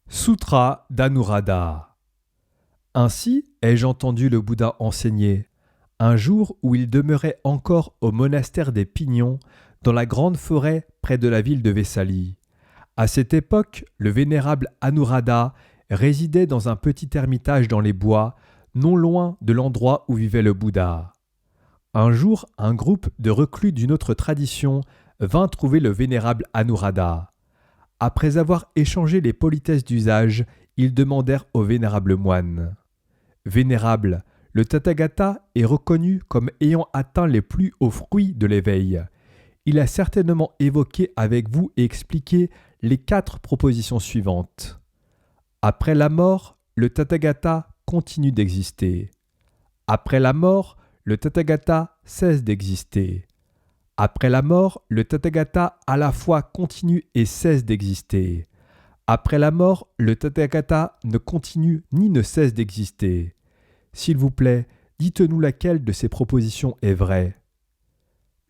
Sutra d'Anuradha. Ainsi ai-je entendu le Bouddha enseigner, un jour où il demeurait encore au monastère des Pignons, dans la grande forêt près de la ville de Vesali. À cette époque, le vénérable Anuradha résidait dans un petit ermitage dans les bois, non loin de l'endroit où vivait le Bouddha. Un jour, un groupe de reclus d'une autre tradition vint trouver le vénérable Anuradha. Après avoir échangé les politesses d'usage, ils demandèrent au vénérable moine : « Vénérable, le Tathagata est reconnu comme ayant atteint les plus hauts fruits de l'éveil. Il a certainement évoqué avec vous et expliqué les 4 propositions suivantes. Après la mort, le Tathagata continue d'exister. Après la mort, le Tathagata cesse d'exister. Après la mort, le Tathagata à la fois continue et cesse d'exister. Après la mort, le Tathagata ne continue ni ne cesse d'exister. S'il vous plaît, dites-nous laquelle de ces propositions est vraie. »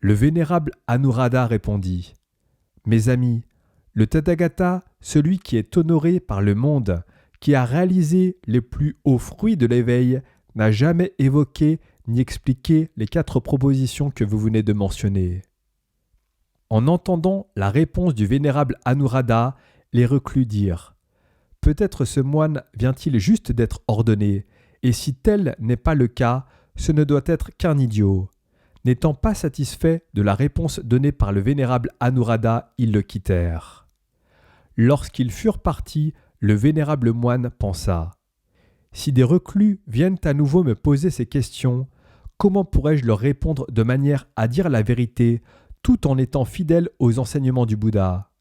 Le vénérable Anuradha répondit : « Mes amis, le Tathagata, celui qui est honoré par le monde, qui a réalisé les plus hauts fruits de l'éveil, n'a jamais évoqué ni expliqué les 4 propositions que vous venez de mentionner. » En entendant la réponse du vénérable Anuradha, les reclus dirent : « Peut-être ce moine vient-il juste d'être ordonné, et si tel n'est pas le cas, ce ne doit être qu'un idiot. » N'étant pas satisfaits de la réponse donnée par le vénérable Anuradha, ils le quittèrent. Lorsqu'ils furent partis, le vénérable moine pensa : « Si des reclus viennent à nouveau me poser ces questions, comment pourrais-je leur répondre de manière à dire la vérité tout en étant fidèle aux enseignements du Bouddha ?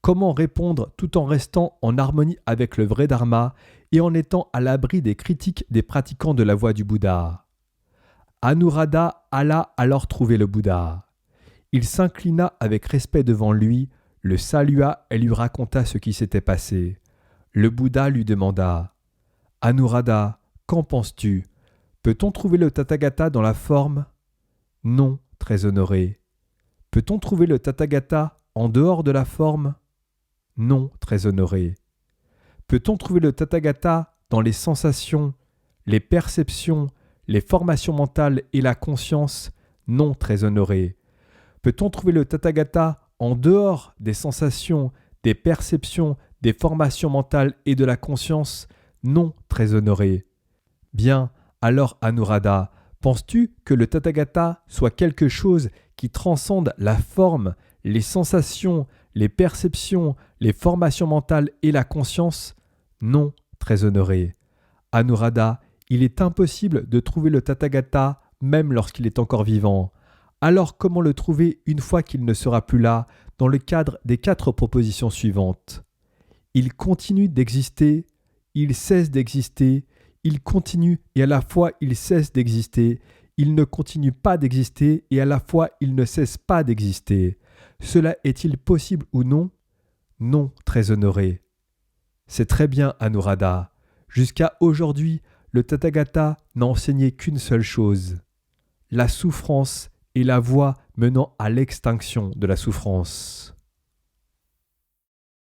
Comment répondre tout en restant en harmonie avec le vrai dharma et en étant à l'abri des critiques des pratiquants de la voie du Bouddha ? » Anuradha alla alors trouver le Bouddha. Il s'inclina avec respect devant lui, le salua et lui raconta ce qui s'était passé. Le Bouddha lui demanda : « Anuradha, qu'en penses-tu ? Peut-on trouver le Tathagata dans la forme ? » ?»« Non, très honoré. » »« Peut-on trouver le Tathagata en dehors de la forme ? » ?»« Non, très honoré. » »« Peut-on trouver le Tathagata dans les sensations, les perceptions, les formations mentales et la conscience ? » ?»« Non, très honoré. » »« Peut-on trouver le Tathagata en dehors des sensations, des perceptions, des formations mentales et de la conscience ? » ?»« Non, très honoré. » »« Bien, alors Anuradha, penses-tu que le Tathagata soit quelque chose qui transcende la forme, les sensations, les perceptions, les formations mentales et la conscience ? » ?»« Non, très honoré. » »« Anuradha, il est impossible de trouver le Tathagata même lorsqu'il est encore vivant. Alors comment le trouver une fois qu'il ne sera plus là, dans le cadre des 4 propositions suivantes ? Il continue d'exister, il cesse d'exister, il continue et à la fois il cesse d'exister, il ne continue pas d'exister et à la fois il ne cesse pas d'exister. Cela est-il possible ou non ? Non, très honoré. C'est très bien, Anuradha. Jusqu'à aujourd'hui, le Tathagata n'a enseigné qu'une seule chose : la souffrance et la voie menant à l'extinction de la souffrance.